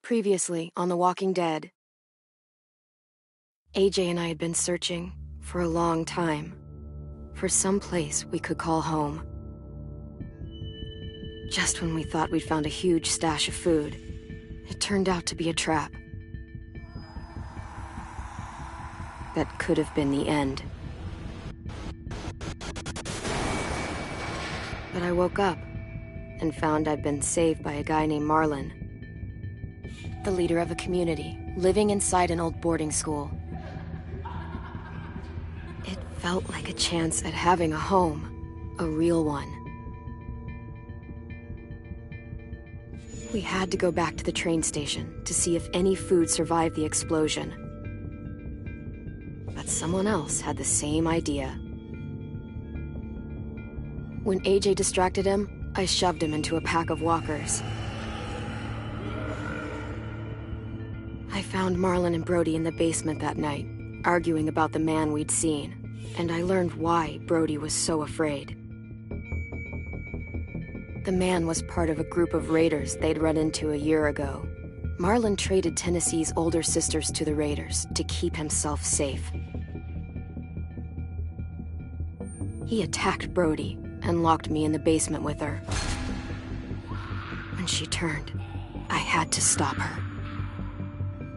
Previously on The Walking Dead. AJ and I had been searching for a long time for some place we could call home. Just when we thought we'd found a huge stash of food, it turned out to be a trap. That could have been the end. But I woke up and found I'd been saved by a guy named Marlon, the leader of a community living inside an old boarding school. It felt like a chance at having a home, a real one. We had to go back to the train station to see if any food survived the explosion. But someone else had the same idea. When AJ distracted him, I shoved him into a pack of walkers. I found Marlon and Brody in the basement that night, arguing about the man we'd seen, and I learned why Brody was so afraid. The man was part of a group of raiders they'd run into a year ago. Marlon traded Tennessee's older sisters to the raiders to keep himself safe. He attacked Brody and locked me in the basement with her. When she turned, I had to stop her.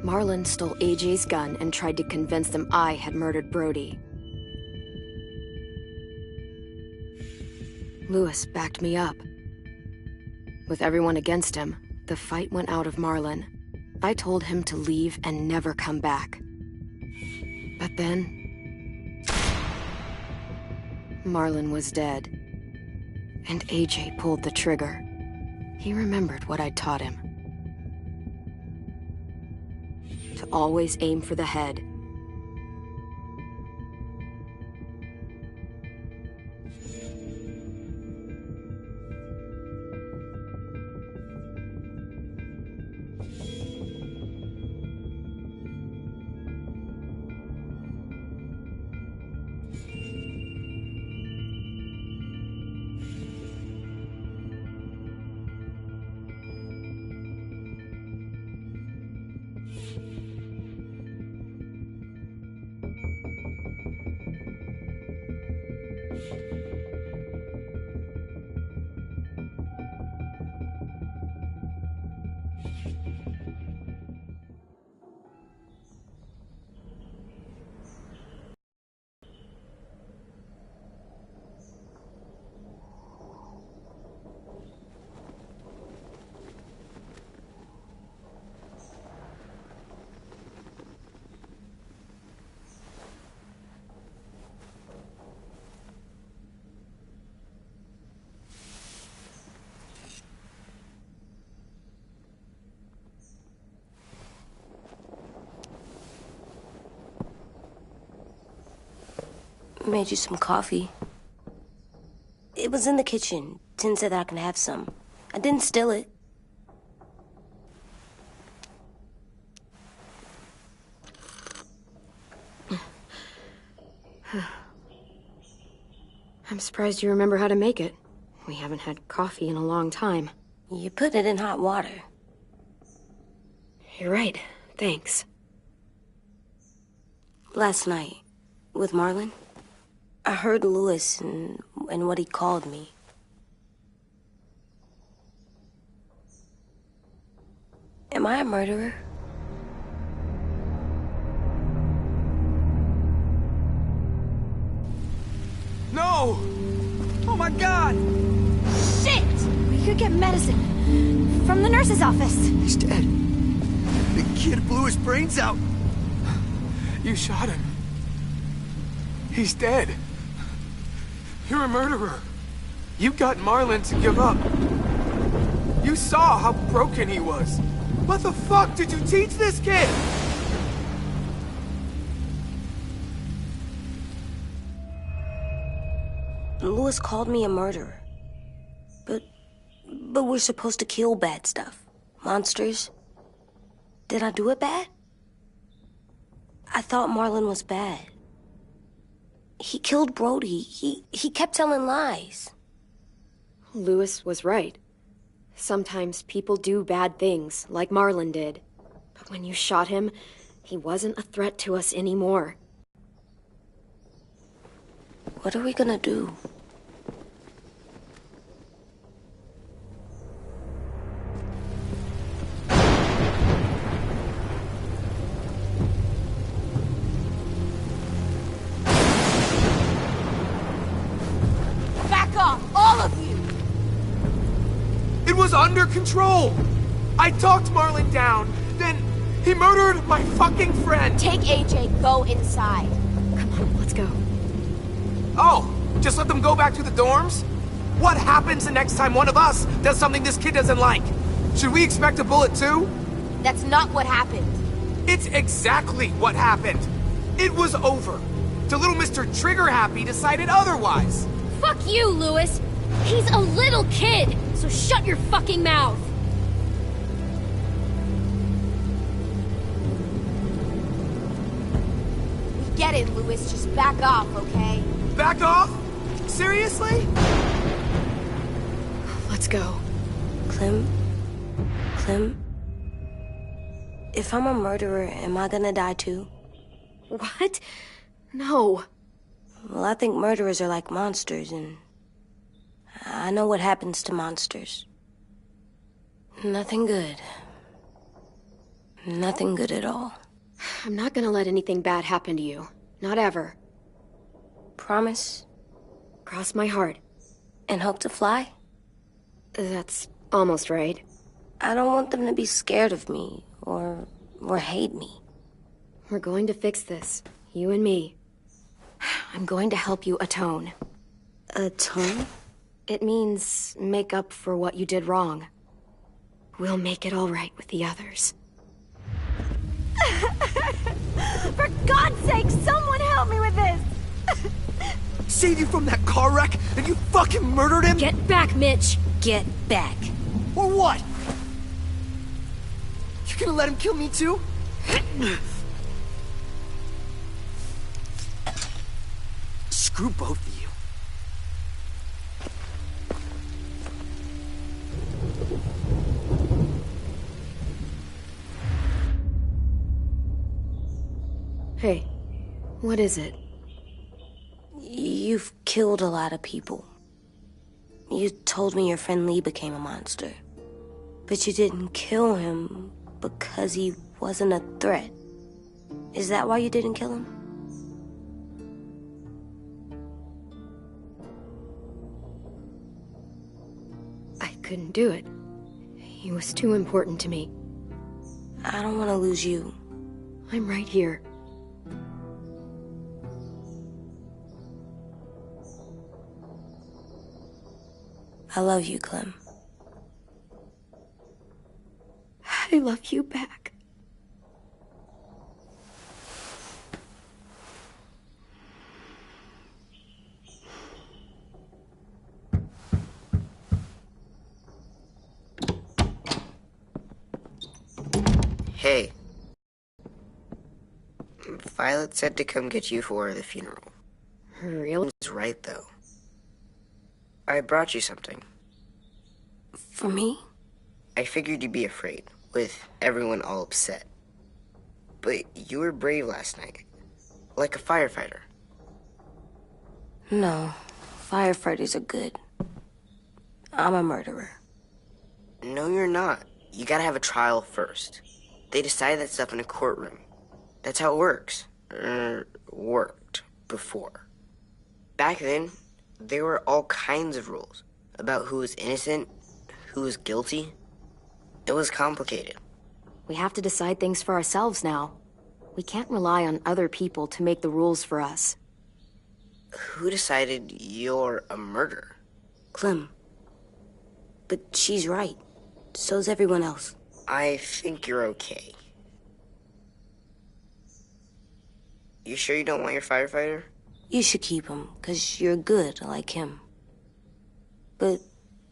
Marlon stole AJ's gun and tried to convince them I had murdered Brody. Lewis backed me up. With everyone against him, the fight went out of Marlon. I told him to leave and never come back. But then, Marlon was dead, and AJ pulled the trigger. He remembered what I'd taught him. To always aim for the head. Made you some coffee. It was in the kitchen. Tin said that I can have some. I didn't steal it. I'm surprised you remember how to make it. We haven't had coffee in a long time. You put it in hot water. You're right. Thanks. Last night, with Marlon, I heard Lewis and what he called me. Am I a murderer? No! Oh my God! Shit! We could get medicine from the nurse's office. He's dead. The kid blew his brains out. You shot him. He's dead. You're a murderer. You got Marlon to give up. You saw how broken he was. What the fuck did you teach this kid? Lewis called me a murderer. But we're supposed to kill bad stuff. Monsters. Did I do it bad? I thought Marlon was bad. He killed Brody. He kept telling lies. Lewis was right. Sometimes people do bad things, like Marlon did. But when you shot him, he wasn't a threat to us anymore. What are we gonna do? Back off, all of you! It was under control! I talked Marlon down, then he murdered my fucking friend! Take AJ, go inside. Come on, let's go. Oh, just let them go back to the dorms? What happens the next time one of us does something this kid doesn't like? Should we expect a bullet too? That's not what happened. It's exactly what happened. It was over. Till little Mr. Trigger Happy decided otherwise. Fuck you, Lewis. He's a little kid, so shut your fucking mouth. We get it, Lewis. Just back off, okay? Back off? Seriously? Let's go. Clem? If I'm a murderer, am I gonna die too? What? No. Well, I think murderers are like monsters, and I know what happens to monsters. Nothing good. Nothing good at all. I'm not gonna let anything bad happen to you. Not ever. Promise? Cross my heart. And hope to fly? That's almost right. I don't want them to be scared of me, or hate me. We're going to fix this. You and me. I'm going to help you atone. Atone? It means make up for what you did wrong. We'll make it all right with the others. For God's sake, someone help me with this! Saved you from that car wreck, and you fucking murdered him? Get back, Mitch! Get back. Or what? You gonna let him kill me too? Screw both of you. Hey, what is it? You've killed a lot of people. You told me your friend Lee became a monster. But you didn't kill him because he wasn't a threat. Is that why you didn't kill him? I couldn't do it. He was too important to me. I don't want to lose you. I'm right here. I love you, Clem. I love you back. Hey. Violet said to come get you for the funeral. Really? She's right, though. I brought you something. For me? I figured you'd be afraid, with everyone all upset. But you were brave last night. Like a firefighter. No. Firefighters are good. I'm a murderer. No, you're not. You gotta have a trial first. They decide that stuff in a courtroom. That's how it works. Worked before. Back then, there were all kinds of rules about who was innocent, who was guilty. It was complicated. We have to decide things for ourselves now. We can't rely on other people to make the rules for us. Who decided you're a murderer? Clem. But she's right. So's everyone else. I think you're okay. You sure you don't want your firefighter? You should keep him, 'cause you're good like him. But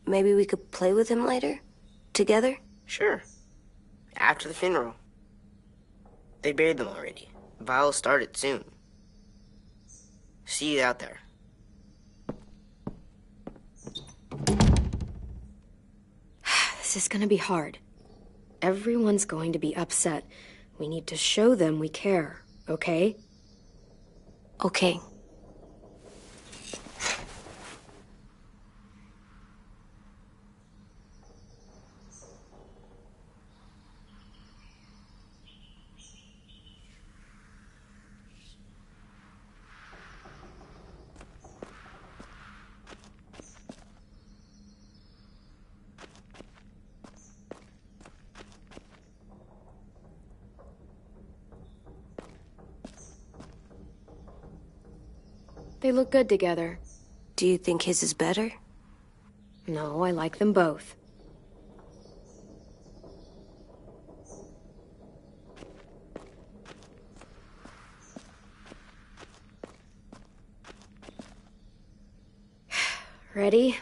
maybe we could play with him later? Together? Sure. After the funeral. They buried them already. Vile'll start it soon. See you out there. This is gonna be hard. Everyone's going to be upset. We need to show them we care, okay? Okay. They look good together. Do you think his is better? No, I like them both. Ready?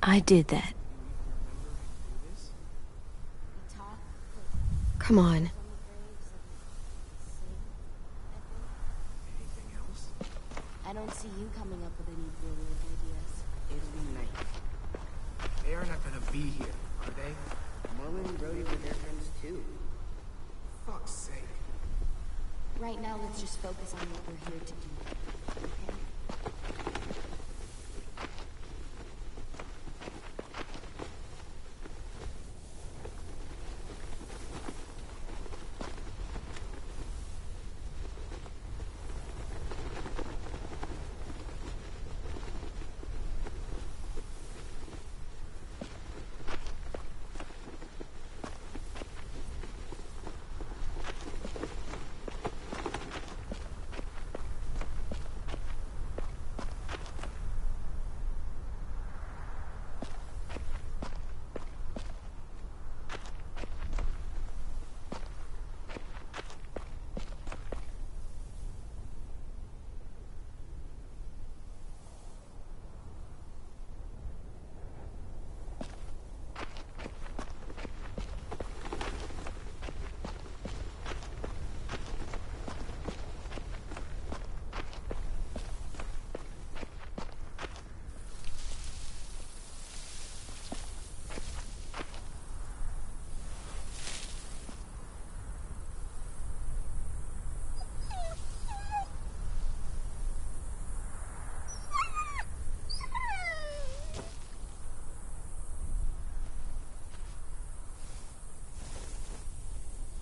I did that. Come on. Anything else? I don't see you coming up with any brilliant ideas. It'll be nice. They are not gonna be here, are they? Marlon and Brody were their friends too. Fuck's sake. Right now, let's just focus on what we're here to do. Okay?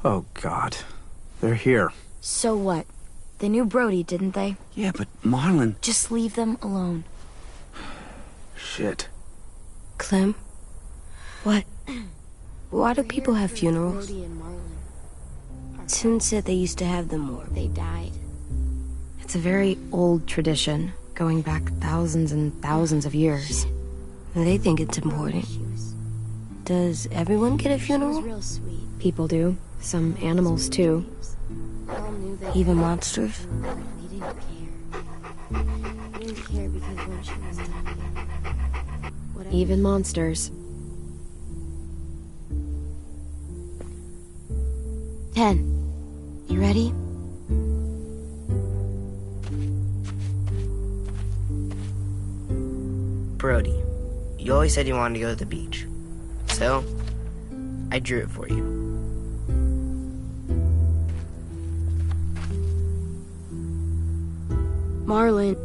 Oh, God. They're here. So what? They knew Brody, didn't they? Yeah, but Marlon... Just leave them alone. Shit. Clem? What? Why do people have funerals? Brody and Marlon. Sin said they used to have them more. They died. It's a very old tradition, going back thousands and thousands of years. They think it's important. Does everyone get a She was funeral? real sweet. People do. Some animals, too. We all knew that. Even monsters? We didn't care. We didn't care because when she was talking, whatever. Even monsters. 10. You ready? Brody, you always said you wanted to go to the beach. So, I drew it for you. Marlon.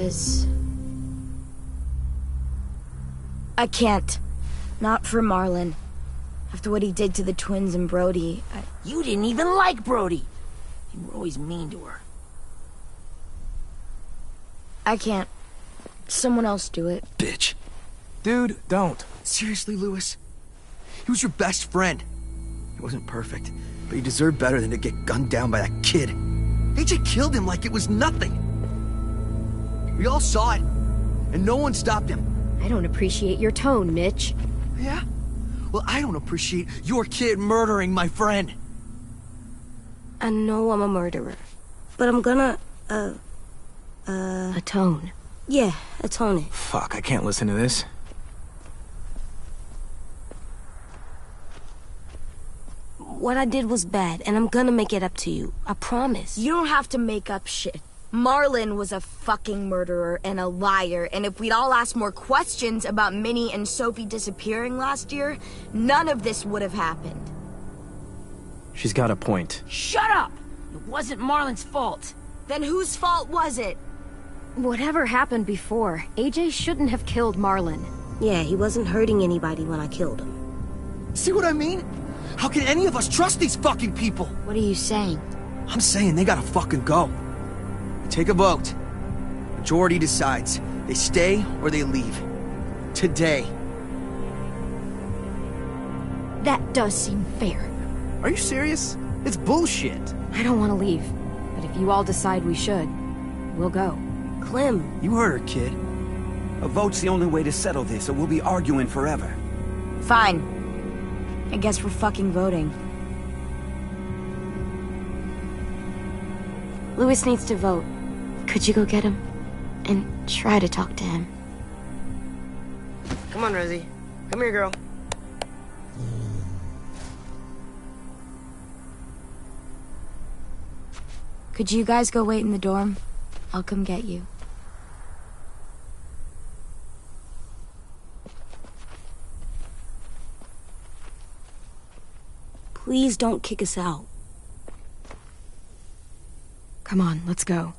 Because... I can't. Not for Marlon. After what he did to the twins and Brody, You didn't even like Brody. You were always mean to her. I can't. Someone else do it. Bitch. Dude, don't. Seriously, Lewis? He was your best friend. He wasn't perfect, but he deserved better than to get gunned down by that kid. AJ killed him like it was nothing. We all saw it, and no one stopped him. I don't appreciate your tone, Mitch. Yeah? Well, I don't appreciate your kid murdering my friend. I know I'm a murderer, but I'm gonna, Atone. yeah, atone it. Fuck, I can't listen to this. What I did was bad, and I'm gonna make it up to you. I promise. You don't have to make up shit. Marlon was a fucking murderer and a liar, and if we'd all asked more questions about Minnie and Sophie disappearing last year, none of this would have happened. She's got a point. Shut up! It wasn't Marlon's fault. Then whose fault was it? Whatever happened before, AJ shouldn't have killed Marlon. Yeah, he wasn't hurting anybody when I killed him. See what I mean? How can any of us trust these fucking people? What are you saying? I'm saying they gotta fucking go. Take a vote. Majority decides. They stay or they leave. Today. That does seem fair. Are you serious? It's bullshit. I don't want to leave, but if you all decide we should, we'll go. Clem, You heard her, kid. A vote's the only way to settle this, or we'll be arguing forever. Fine. I guess we're fucking voting. Lewis needs to vote. Could you go get him? And try to talk to him. Come on, Rosie. Come here, girl. Could you guys go wait in the dorm? I'll come get you. please don't kick us out. Come on, let's go.